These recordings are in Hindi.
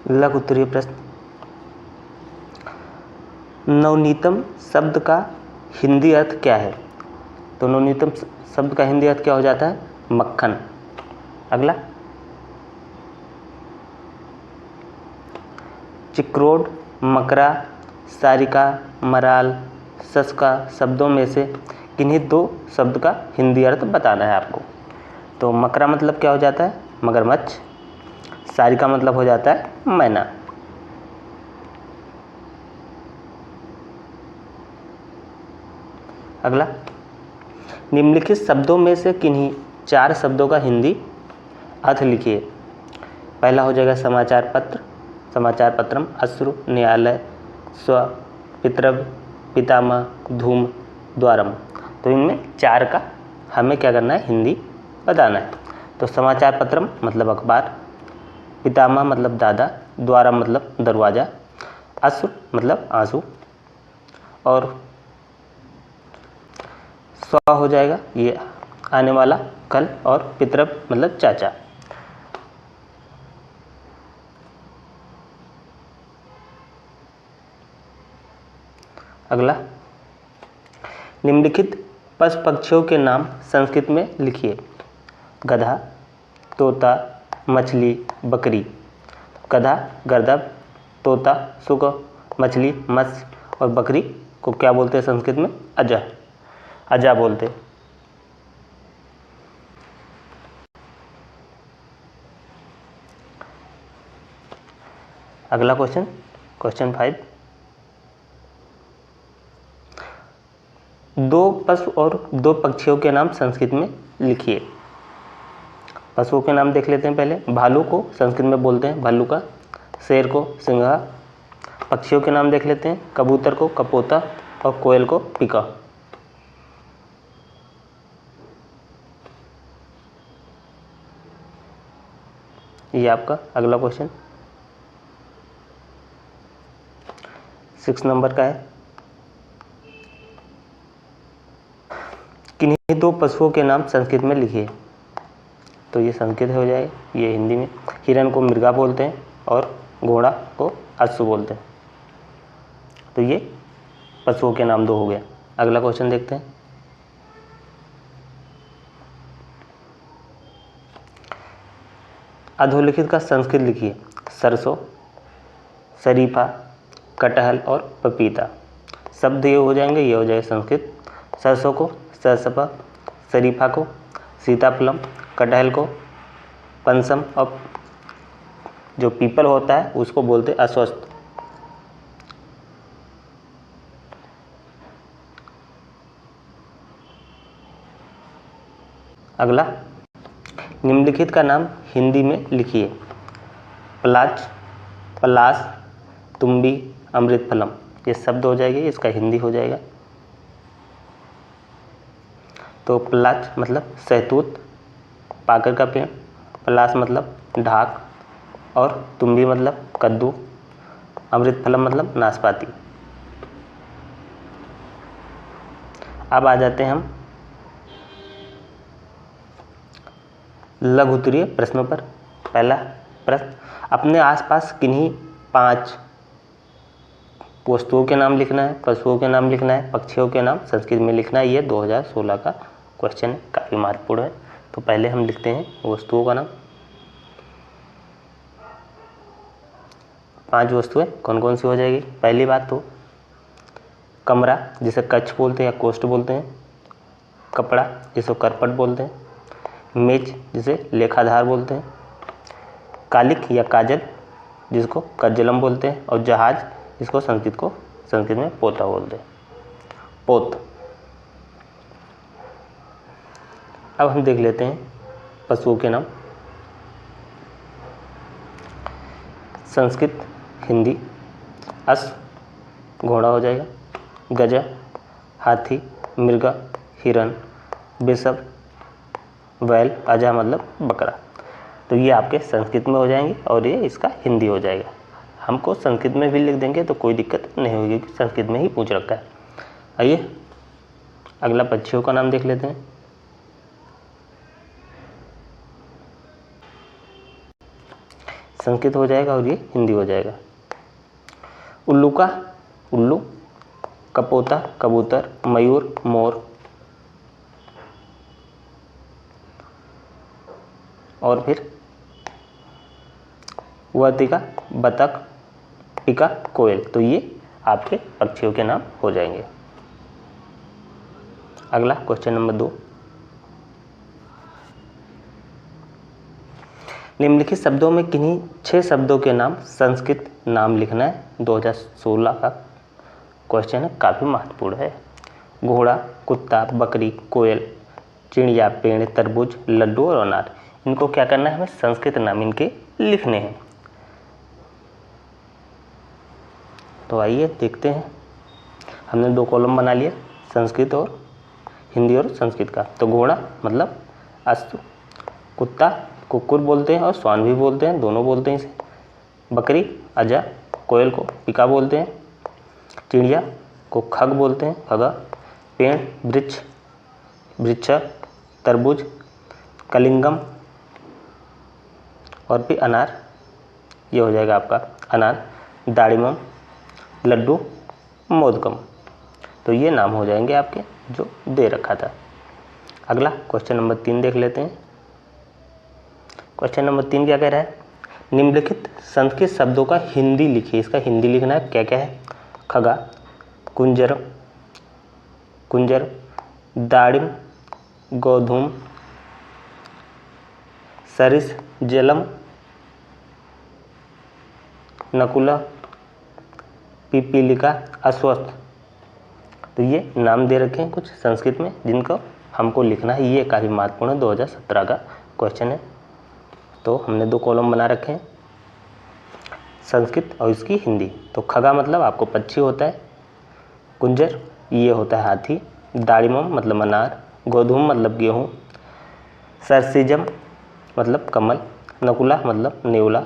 लघु उत्तरीय प्रश्न, नवनीतम शब्द का हिंदी अर्थ क्या है? तो नवनीतम शब्द का हिंदी अर्थ क्या हो जाता है? मक्खन। अगला, चिक्रोड, मकरा, सारिका, मराल, सस्का शब्दों में से किन्हीं दो शब्द का हिंदी अर्थ बताना है आपको। तो मकरा मतलब क्या हो जाता है? मगरमच्छ। सारिका मतलब हो जाता है मैना। अगला, निम्नलिखित शब्दों में से किन्हीं 4 शब्दों का हिंदी अर्थ लिखिए। पहला हो जाएगा समाचार पत्र, समाचार पत्रम, अश्रु, न्यायालय, स्व, पितृव्य, पितामह, धूम, द्वारम। तो इनमें 4 का हमें क्या करना है? हिंदी बताना है। तो समाचार पत्रम मतलब अखबार, पितामह मतलब दादा, द्वारम मतलब दरवाज़ा, अश्रु मतलब आंसू, और स्व हो जाएगा ये आने वाला कल, और पितृव्य मतलब चाचा। अगला, निम्नलिखित पशु पक्षियों के नाम संस्कृत में लिखिए। गधा, तोता, मछली, बकरी। गधा गर्दभ, तोता सुग, मछली मत्स्य, और बकरी को क्या बोलते हैं संस्कृत में? अजा, अजा बोलते। अगला क्वेश्चन, क्वेश्चन 5, 2 पशु और 2 पक्षियों के नाम संस्कृत में लिखिए। पशुओं के नाम देख लेते हैं पहले। भालू को संस्कृत में बोलते हैं भल्लुका, शेर को सिंहा। पक्षियों के नाम देख लेते हैं। कबूतर को कपोता, और कोयल को पिका। ये आपका अगला क्वेश्चन 6 नंबर का है। किन्हीं 2 पशुओं के नाम संस्कृत में लिखिए। तो ये संस्कृत हो जाएगा, ये हिंदी में। हिरन को मृगा बोलते हैं, और घोड़ा को अश्व बोलते हैं। तो ये पशुओं के नाम 2 हो गए। अगला क्वेश्चन देखते हैं। अधोलिखित का संस्कृत लिखिए। सरसों, शरीफा, कटहल और पपीता। शब्द ये हो जाएंगे, ये हो जाएगा संस्कृत। सरसों को सरसपा, शरीफा को सीताफलम, कटहल को पंसम, और जो पीपल होता है उसको बोलते अस्वस्थ। अगला, निम्नलिखित का नाम हिंदी में लिखिए। पलाच, पलास, तुम्बी, अमृतफलम। ये शब्द हो जाएंगे, इसका हिंदी हो जाएगा। तो पलाच मतलब सहतूत, पाकर का पेड़। पलास मतलब ढाक, और तुम्बी मतलब कद्दू। अमृतफलम मतलब नाशपाती। अब आ जाते हैं हम लघु उत्तरीय प्रश्नों पर। पहला प्रश्न, अपने आसपास किन्हीं 5 वस्तुओं के नाम लिखना है, पशुओं के नाम लिखना है, पक्षियों के नाम संस्कृत में लिखना है। ये 2016 का क्वेश्चन है, काफ़ी महत्वपूर्ण है। तो पहले हम लिखते हैं वस्तुओं का नाम। 5 वस्तुएं कौन कौन सी हो जाएगी? पहली बात तो कमरा, जिसे कक्ष बोलते हैं या कोष्ठ बोलते हैं। कपड़ा, जिसे करपट बोलते हैं। मेज, जिसे लेखाधार बोलते हैं। कालिक या काजल, जिसको कज्जलम बोलते हैं। और जहाज, जिसको संस्कृत में पोता बोलते हैं, पोत। अब हम देख लेते हैं पशुओं के नाम। संस्कृत, हिंदी, अश्व घोड़ा हो जाएगा, गजा हाथी, मृगा हिरन, वृषभ बैल, अजा मतलब बकरा। तो ये आपके संस्कृत में हो जाएंगे, और ये इसका हिंदी हो जाएगा। हमको संस्कृत में भी लिख देंगे तो कोई दिक्कत नहीं होगी, क्योंकि संस्कृत में ही पूछ रखा है। आइए अगला पक्षियों का नाम देख लेते हैं। संस्कृत हो जाएगा और ये हिंदी हो जाएगा। उल्लू का उल्लू, कपोता कबूतर, मयूर मोर, और फिर वर्तिका बतख, पिका कोयल। तो ये आपके पक्षियों के नाम हो जाएंगे। अगला क्वेश्चन नंबर 2, निम्नलिखित शब्दों में किन्हीं 6 शब्दों के नाम संस्कृत नाम लिखना है। 2016 का क्वेश्चन है, काफ़ी महत्वपूर्ण है। घोड़ा, कुत्ता, बकरी, कोयल, चिड़िया, पेड़, तरबूज, लड्डू और अनार। इनको क्या करना है, हमें संस्कृत नाम इनके लिखने हैं। तो आइए देखते हैं। हमने 2 कॉलम बना लिया, संस्कृत और हिंदी और संस्कृत का। तो घोड़ा मतलब अस्तु, कुत्ता कुक्कुर बोलते हैं और स्वान भी बोलते हैं, दोनों बोलते हैं इसे। बकरी अजा, कोयल को पिका बोलते हैं, चिड़िया को खग बोलते हैं, खगा, पेड़ वृक्ष, वृक्षा, तरबूज कलिंगम, और फिर अनार, ये हो जाएगा आपका अनार, दाड़िमम, लड्डू मोदकम। तो ये नाम हो जाएंगे आपके जो दे रखा था। अगला क्वेश्चन नंबर 3 देख लेते हैं। क्वेश्चन नंबर 3 क्या कह रहा है, निम्नलिखित संस्कृत शब्दों का हिंदी लिखिए। इसका हिंदी लिखना है, क्या क्या है, खगा, कुंजर, कुंजर, दाड़िम, गोधूम, सरिस, जलम, नकुला, पिपीलिका, अस्वस्थ। तो ये नाम दे रखे हैं कुछ संस्कृत में जिनको हमको लिखना है। ये काफ़ी महत्वपूर्ण है, 2017 का क्वेश्चन है। तो हमने 2 कॉलम बना रखे हैं, संस्कृत और इसकी हिंदी। तो खगा मतलब आपको पक्षी होता है, कुंजर ये होता है हाथी, दाड़िमम मतलब अनार, गोधूम मतलब गेहूँ, सरसिजम मतलब कमल, नकुला मतलब नेवला,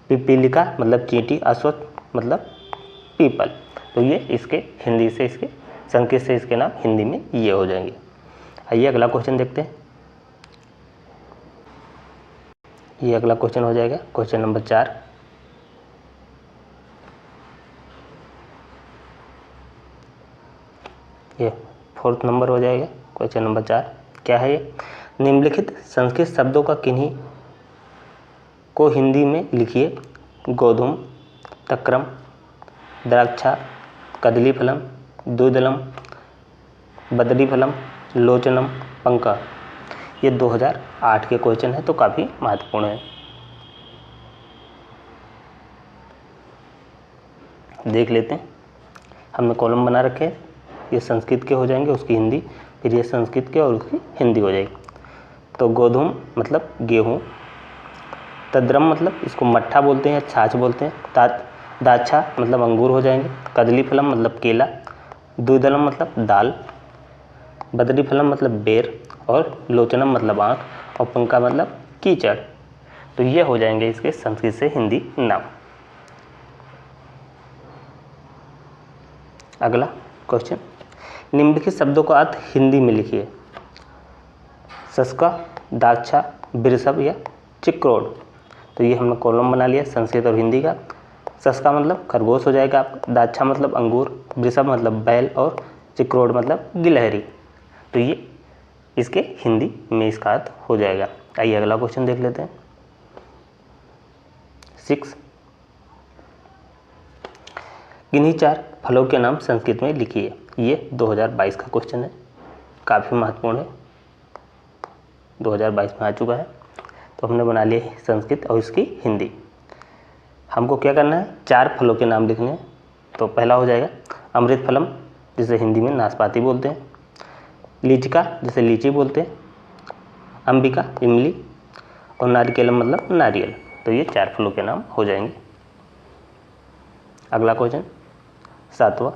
पिपीलिका मतलब चींटी, अश्वत्थ मतलब पीपल। तो ये इसके हिंदी से, इसके संस्कृत से इसके नाम हिंदी में ये हो जाएंगे। आइए अगला क्वेश्चन देखते हैं। ये अगला क्वेश्चन हो जाएगा क्वेश्चन नंबर 4। ये 4th नंबर हो जाएगा क्वेश्चन नंबर 4। क्या है ये, निम्नलिखित संस्कृत शब्दों का किन्हीं को हिंदी में लिखिए। गोधूम, तक्रम, द्राक्षा, कदलीफलम, द्विदलम, बदरीफलम, लोचनम, पंका। ये 2008 के क्वेश्चन है, तो काफ़ी महत्वपूर्ण है। देख लेते हैं, हमने कॉलम बना रखे हैं। ये संस्कृत के हो जाएंगे, उसकी हिंदी, फिर ये संस्कृत के और उसकी हिंदी हो जाएगी। तो गोधूम मतलब गेहूँ, तद्रम मतलब इसको मट्ठा बोलते हैं, छाछ बोलते हैं, दाक्षा मतलब अंगूर हो जाएंगे, कदली फलम मतलब केला, द्विदलम मतलब दाल, बदरी फलम मतलब बेर, और लोचनम मतलब आँख, और पंका मतलब कीचड़। तो ये हो जाएंगे इसके संस्कृत से हिंदी नाम। अगला क्वेश्चन, निम्नलिखित शब्दों का अर्थ हिंदी में लिखिए। सस्का, दाक्षा, बिरसब या चिक्रोड। तो ये हमने कॉलम बना लिया संस्कृत और हिंदी का। सस्का मतलब खरगोश हो जाएगा आपका, दाक्षा मतलब अंगूर, बिरसब मतलब बैल, और चिक्रोड मतलब गिलहरी। तो ये इसके हिंदी में इसका अर्थ हो जाएगा। आइए अगला क्वेश्चन देख लेते हैं। 6, किन्हीं 4 फलों के नाम संस्कृत में लिखिए। ये 2022 का क्वेश्चन है, काफ़ी महत्वपूर्ण है, 2022 में आ चुका है। तो हमने बना लिया संस्कृत और इसकी हिंदी। हमको क्या करना है, 4 फलों के नाम लिखने हैं। तो पहला हो जाएगा अमृत फलम, जिसे हिंदी में नाशपाती बोलते हैं, लीचिका जिसे लीची बोलते हैं, अंबिका इमली, और नारिकेलम मतलब नारियल। तो ये 4 फलों के नाम हो जाएंगे। अगला क्वेश्चन 7वां,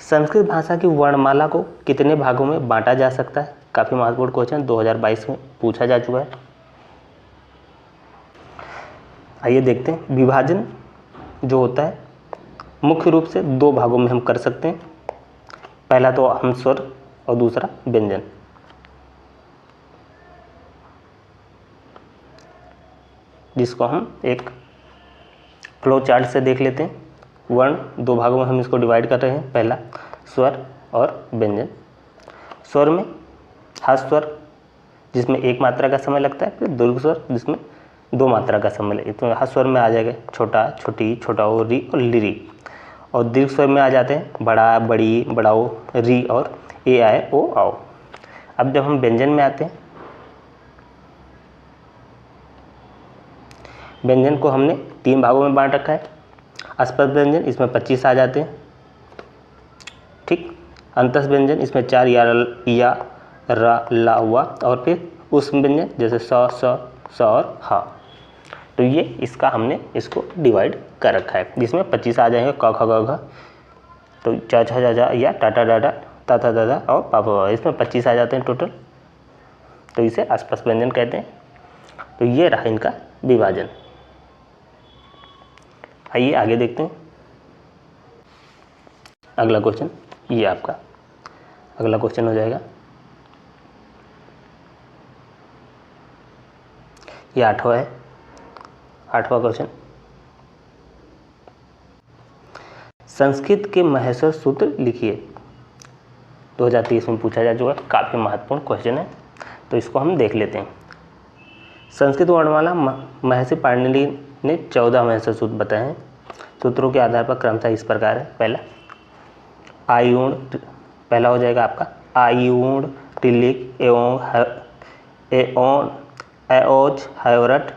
संस्कृत भाषा की वर्णमाला को कितने भागों में बांटा जा सकता है। काफ़ी महत्वपूर्ण क्वेश्चन 2022 में पूछा जा चुका है। आइए देखते हैं। विभाजन जो होता है मुख्य रूप से 2 भागों में हम कर सकते हैं। पहला तो हम स्वर और दूसरा व्यंजन। जिसको हम एक फ्लो चार्ट से देख लेते हैं। वर्ण 2 भागों में हम इसको डिवाइड कर रहे हैं। पहला स्वर और व्यंजन। स्वर में हास्य स्वर जिसमें 1 मात्रा का समय लगता है, फिर दीर्घ स्वर जिसमें 2 मात्रा का समय लगता है। तो हास्य स्वर में आ जाएगा छोटा, छोटी, छोटा ओ, री और लिरी। और दीर्घ स्वर में आ जाते हैं बड़ा, बड़ी, बड़ाओ, री और ए आए, ओ आओ। अब जब हम व्यंजन में आते हैं, व्यंजन को हमने 3 भागों में बांट रखा है। अस्पष्ट व्यंजन, इसमें 25 आ जाते हैं, ठीक। अंतस्थ व्यंजन, इसमें 4 या, र, ला, वा, और फिर उष्म व्यंजन जैसे स और हा। तो ये इसका हमने इसको डिवाइड कर रखा है, जिसमें 25 आ जाएंगे क, ख, ग, घ। तो च, छ, ज, या, टाटा, डाटा, ताथा, दादा और पापा। इसमें 25 आ जाते हैं टोटल। तो इसे अस्पष्ट व्यंजन कहते हैं। तो ये रहा इनका विभाजन। आइए आगे देखते हैं। अगला क्वेश्चन ये आपका अगला क्वेश्चन हो जाएगा, ये 8वां है, 8वां क्वेश्चन। संस्कृत के महेश्वर सूत्र लिखिए। 2023 में पूछा जा चुका, काफ़ी महत्वपूर्ण क्वेश्चन है, तो इसको हम देख लेते हैं। संस्कृत वर्णमाला महर्षि पाणिनि ने 14 महेश्वर सूत्र बताए हैं। सूत्रों के आधार पर क्रमशः इस प्रकार है। पहला आयुण, पहला हो जाएगा आपका आयुण, टिलिक, एओन, एओज, हयोरट,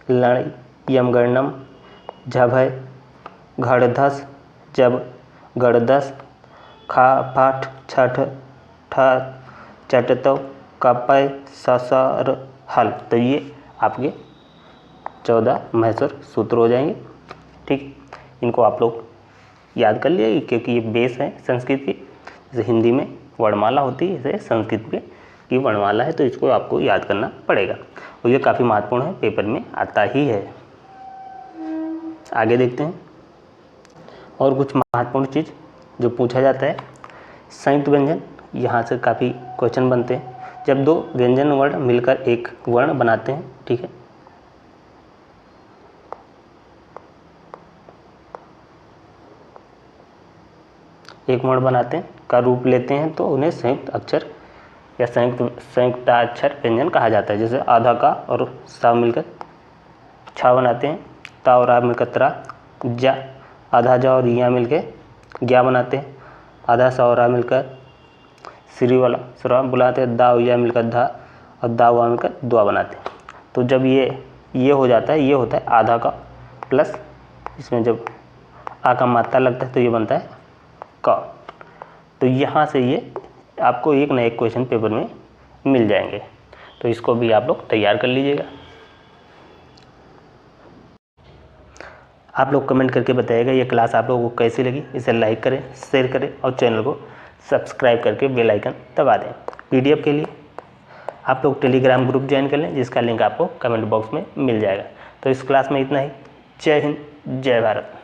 लण, यमगणनम, झभय, घड़धस, जब, गणदस, खा, पाठ, छठ, ठ, चटतव, कपय, ससर, हल। तो ये आपके 14 महेश्वर सूत्र हो जाएंगे, ठीक। इनको आप लोग याद कर लिए, क्योंकि ये बेस है संस्कृत की। जैसे हिंदी में वर्णमाला होती है, जैसे संस्कृत में की वर्णमाला है, तो इसको आपको याद करना पड़ेगा। और ये काफ़ी महत्वपूर्ण है, पेपर में आता ही है। आगे देखते हैं और कुछ महत्वपूर्ण चीज़ जो पूछा जाता है। संयुक्त व्यंजन, यहाँ से काफ़ी क्वेश्चन बनते हैं। जब 2 व्यंजन वर्ण मिलकर एक वर्ण बनाते हैं, ठीक है। एक वर्ण बनाते हैं का रूप लेते हैं, तो उन्हें संयुक्त अक्षर या संयुक्ताक्षर व्यंजन कहा जाता है। जैसे आधा का और सा मिलकर छा बनाते हैं, ता और आ मिलकर त्रा, जा, आधा जा और या मिलकर ज्ञा बनाते हैं, आधा सा और आ मिलकर श्री वाला स्रा बुलाते हैं, दा और या मिलकर धा, और दा वा मिलकर द्वा बनाते हैं। तो जब ये हो जाता है, ये होता है आधा का प्लस, इसमें जब आ का मात्रा लगता है तो ये बनता है का। तो यहाँ से ये आपको एक ना एक क्वेश्चन पेपर में मिल जाएंगे, तो इसको भी आप लोग तैयार कर लीजिएगा। आप लोग कमेंट करके बताइएगा ये क्लास आप लोगों को कैसी लगी। इसे लाइक करें, शेयर करें और चैनल को सब्सक्राइब करके बेल आइकन दबा दें। पीडीएफ के लिए आप लोग टेलीग्राम ग्रुप ज्वाइन कर लें, जिसका लिंक आपको कमेंट बॉक्स में मिल जाएगा। तो इस क्लास में इतना ही। जय हिंद, जय भारत।